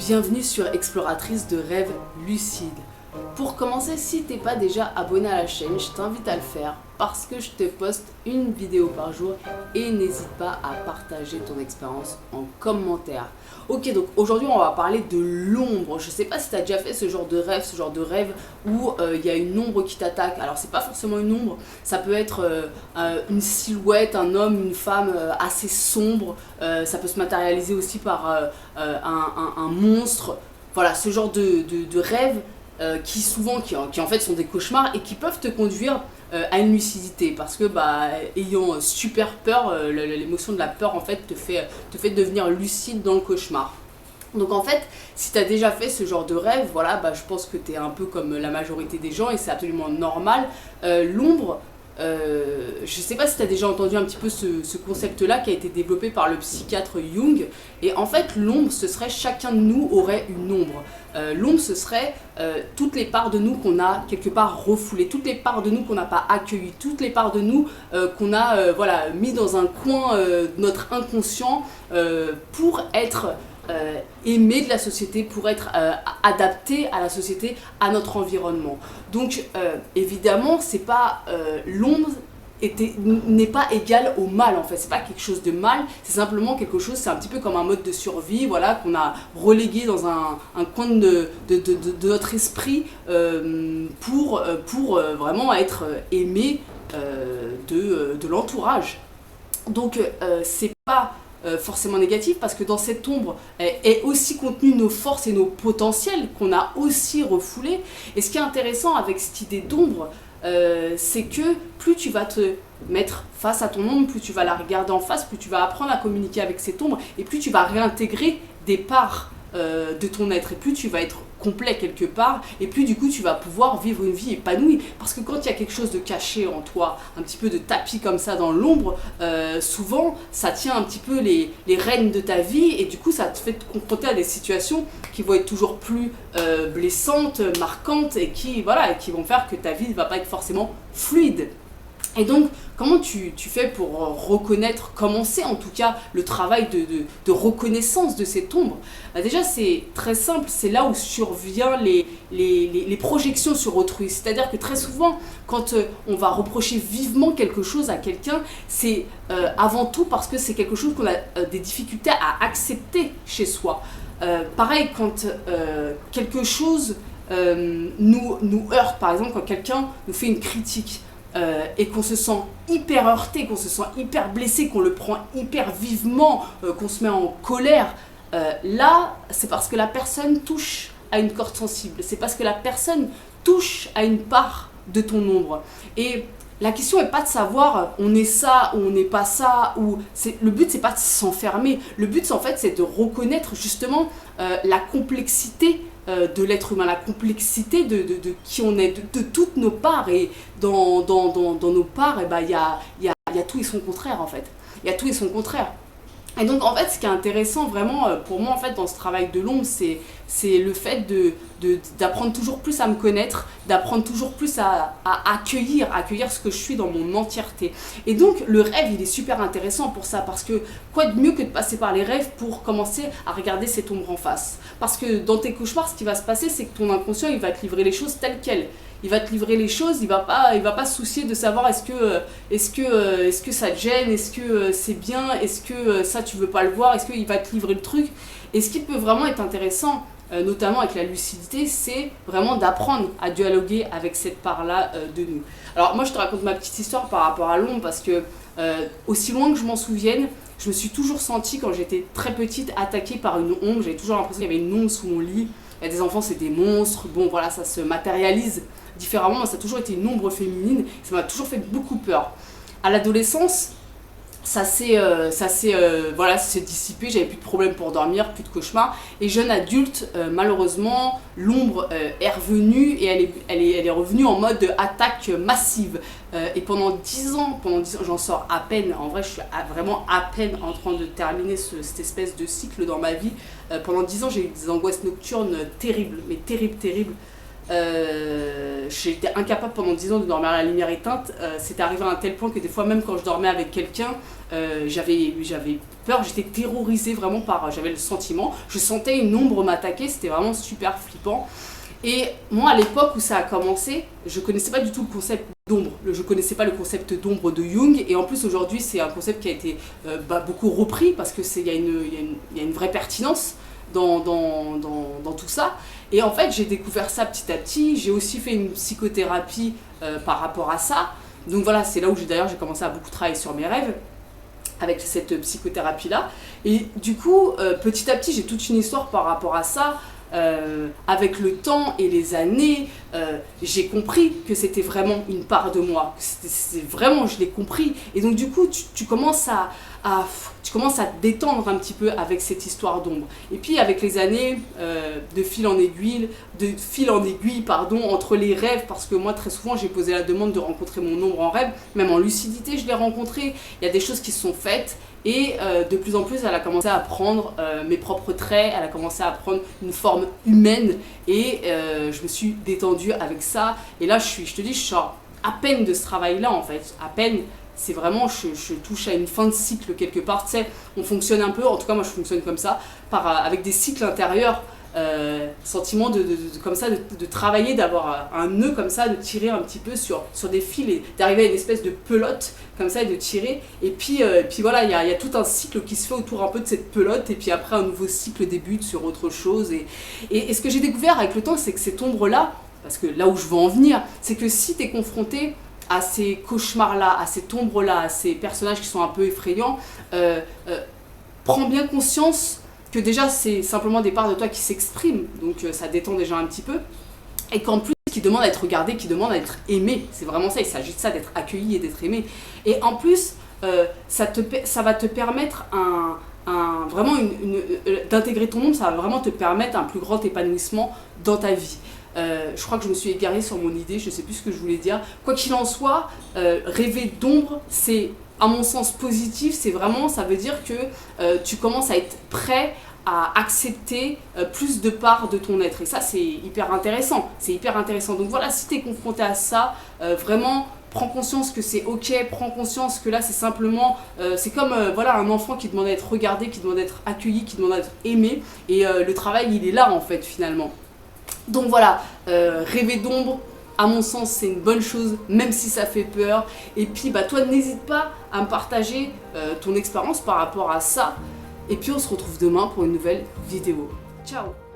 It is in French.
Bienvenue sur Exploratrice de rêves lucides. Pour commencer, si t'es pas déjà abonné à la chaîne, je t'invite à le faire parce que je te poste une vidéo par jour et n'hésite pas à partager ton expérience en commentaire. Ok, donc aujourd'hui on va parler de l'ombre. Je sais pas si tu as déjà fait ce genre de rêve où il y a une ombre qui t'attaque. Alors c'est pas forcément une ombre, ça peut être une silhouette, un homme, une femme assez sombre. Ça peut se matérialiser aussi par un monstre. Voilà, ce genre de rêve qui en fait sont des cauchemars et qui peuvent te conduire à une lucidité parce que ayant super peur, l'émotion de la peur en fait te fait devenir lucide dans le cauchemar. Donc en fait, si tu as déjà fait ce genre de rêve, voilà, je pense que tu es un peu comme la majorité des gens et c'est absolument normal. L'ombre, je sais pas si tu as déjà entendu un petit peu ce concept-là qui a été développé par le psychiatre Jung. Et en fait, l'ombre, ce serait chacun de nous aurait une ombre. L'ombre, ce serait toutes les parts de nous qu'on a quelque part refoulées, toutes les parts de nous qu'on n'a pas accueillies, toutes les parts de nous qu'on a mis dans un coin de notre inconscient pour être aimé de la société, pour être adapté à la société, à notre environnement. Donc évidemment, c'est pas l'ombre n'est pas égal au mal en fait, c'est pas quelque chose de mal, c'est simplement quelque chose, c'est un petit peu comme un mode de survie, voilà, qu'on a relégué dans un coin de notre esprit pour vraiment être aimé de l'entourage. Donc c'est pas forcément négatif parce que dans cette ombre est aussi contenu nos forces et nos potentiels qu'on a aussi refoulés. Et ce qui est intéressant avec cette idée d'ombre, c'est que plus tu vas te mettre face à ton ombre, plus tu vas la regarder en face, plus tu vas apprendre à communiquer avec cette ombre et plus tu vas réintégrer des parts de ton être et plus tu vas être complet quelque part et plus du coup tu vas pouvoir vivre une vie épanouie parce que quand il y a quelque chose de caché en toi, un petit peu de tapis comme ça dans l'ombre, souvent ça tient un petit peu les rênes de ta vie et du coup ça te fait te confronter à des situations qui vont être toujours plus blessantes, marquantes et qui vont faire que ta vie ne va pas être forcément fluide. Et donc, comment tu fais pour reconnaître, commencer en tout cas le travail de reconnaissance de cette ombre? Déjà, c'est très simple, c'est là où survient les projections sur autrui. C'est-à-dire que très souvent, quand on va reprocher vivement quelque chose à quelqu'un, c'est avant tout parce que c'est quelque chose qu'on a des difficultés à accepter chez soi. Pareil, quand quelque chose nous heurte, par exemple, quand quelqu'un nous fait une critique, et qu'on se sent hyper heurté, qu'on se sent hyper blessé, qu'on le prend hyper vivement, qu'on se met en colère, là, c'est parce que la personne touche à une corde sensible, c'est parce que la personne touche à une part de ton ombre. Et la question n'est pas de savoir on est ça ou on n'est pas ça, le but c'est pas de s'enfermer, le but en fait c'est de reconnaître justement la complexité de l'être humain, la complexité de qui on est, de toutes nos parts. Et dans nos parts, il y a tout et son contraire en fait. Il y a tout et son contraire. Et donc en fait ce qui est intéressant vraiment pour moi en fait dans ce travail de l'ombre, c'est le fait d'apprendre toujours plus à me connaître, d'apprendre toujours plus à accueillir ce que je suis dans mon entièreté. Et donc le rêve il est super intéressant pour ça parce que quoi de mieux que de passer par les rêves pour commencer à regarder cette ombre en face. Parce que dans tes cauchemars ce qui va se passer c'est que ton inconscient il va te livrer les choses telles quelles. Il va te livrer les choses, il va pas se soucier de savoir est-ce que ça te gêne, est-ce que c'est bien, est-ce que ça tu veux pas le voir, est-ce qu'il va te livrer le truc. Et ce qui peut vraiment être intéressant, notamment avec la lucidité, c'est vraiment d'apprendre à dialoguer avec cette part-là de nous. Alors moi je te raconte ma petite histoire par rapport à l'ombre parce que aussi loin que je m'en souvienne, je me suis toujours sentie quand j'étais très petite attaquée par une ombre, j'avais toujours l'impression qu'il y avait une ombre sous mon lit. Il y a des enfants c'est des monstres, bon voilà ça se matérialise différemment, moi, ça a toujours été une ombre féminine, ça m'a toujours fait beaucoup peur. À l'adolescence, ça s'est dissipé, j'avais plus de problèmes pour dormir, plus de cauchemars. Et jeune adulte, malheureusement, l'ombre est revenue et elle est revenue en mode attaque massive. Et pendant 10 ans, j'en sors à peine, en vrai je suis vraiment à peine en train de terminer cette espèce de cycle dans ma vie. Pendant 10 ans j'ai eu des angoisses nocturnes terribles, mais terribles. J'étais incapable pendant 10 ans de dormir à la lumière éteinte. C'était arrivé à un tel point que des fois, même quand je dormais avec quelqu'un, j'avais peur, j'étais terrorisée vraiment j'avais le sentiment, je sentais une ombre m'attaquer, c'était vraiment super flippant. Et moi, à l'époque où ça a commencé, je connaissais pas du tout le concept d'ombre. Je connaissais pas le concept d'ombre de Jung. Et en plus, aujourd'hui, c'est un concept qui a été beaucoup repris parce que y a une vraie pertinence dans tout ça. Et en fait, j'ai découvert ça petit à petit. J'ai aussi fait une psychothérapie par rapport à ça. Donc voilà, c'est là où j'ai commencé à beaucoup travailler sur mes rêves avec cette psychothérapie-là. Et du coup, petit à petit, j'ai toute une histoire par rapport à ça. Avec le temps et les années, j'ai compris que c'était vraiment une part de moi. Vraiment, je l'ai compris. Et donc du coup, tu commences à te détendre un petit peu avec cette histoire d'ombre. Et puis avec les années, de fil en aiguille, entre les rêves, parce que moi très souvent j'ai posé la demande de rencontrer mon ombre en rêve, même en lucidité je l'ai rencontré. Il y a des choses qui se sont faites. Et de plus en plus, elle a commencé à prendre mes propres traits, elle a commencé à prendre une forme humaine et je me suis détendue avec ça. Et là, je te dis, je sors à peine de ce travail-là en fait, à peine. C'est vraiment, je touche à une fin de cycle quelque part. Tu sais, on fonctionne un peu, en tout cas moi je fonctionne comme ça, avec des cycles intérieurs. Sentiment comme ça, de travailler, d'avoir un nœud comme ça, de tirer un petit peu sur des fils et d'arriver à une espèce de pelote comme ça et de tirer. Et puis voilà, il y a tout un cycle qui se fait autour un peu de cette pelote et puis après un nouveau cycle débute sur autre chose. Et ce que j'ai découvert avec le temps, c'est que cette ombre-là, parce que là où je veux en venir, c'est que si tu es confronté à ces cauchemars-là, à cette ombre-là, à ces personnages qui sont un peu effrayants, prends bien conscience que déjà c'est simplement des parts de toi qui s'expriment, donc ça détend déjà un petit peu, et qu'en plus qui demandent à être regardé, qui demandent à être aimé, c'est vraiment ça, il s'agit de ça, d'être accueilli et d'être aimé. Et en plus, ça va te permettre vraiment d'intégrer ton ombre, ça va vraiment te permettre un plus grand épanouissement dans ta vie. Je crois que je me suis égarée sur mon idée, je ne sais plus ce que je voulais dire. Quoi qu'il en soit, rêver d'ombre, c'est à mon sens positif, c'est vraiment, ça veut dire que tu commences à être prêt à accepter plus de parts de ton être. Et ça, c'est hyper intéressant. C'est hyper intéressant. Donc voilà, si tu es confronté à ça, vraiment, prends conscience que c'est ok, prends conscience que là, c'est simplement, c'est comme voilà, un enfant qui demande à être regardé, qui demande à être accueilli, qui demande à être aimé. Et le travail, il est là, en fait, finalement. Donc voilà, rêver d'ombre, à mon sens, c'est une bonne chose, même si ça fait peur. Et puis, toi, n'hésite pas à me partager ton expérience par rapport à ça. Et puis, on se retrouve demain pour une nouvelle vidéo. Ciao!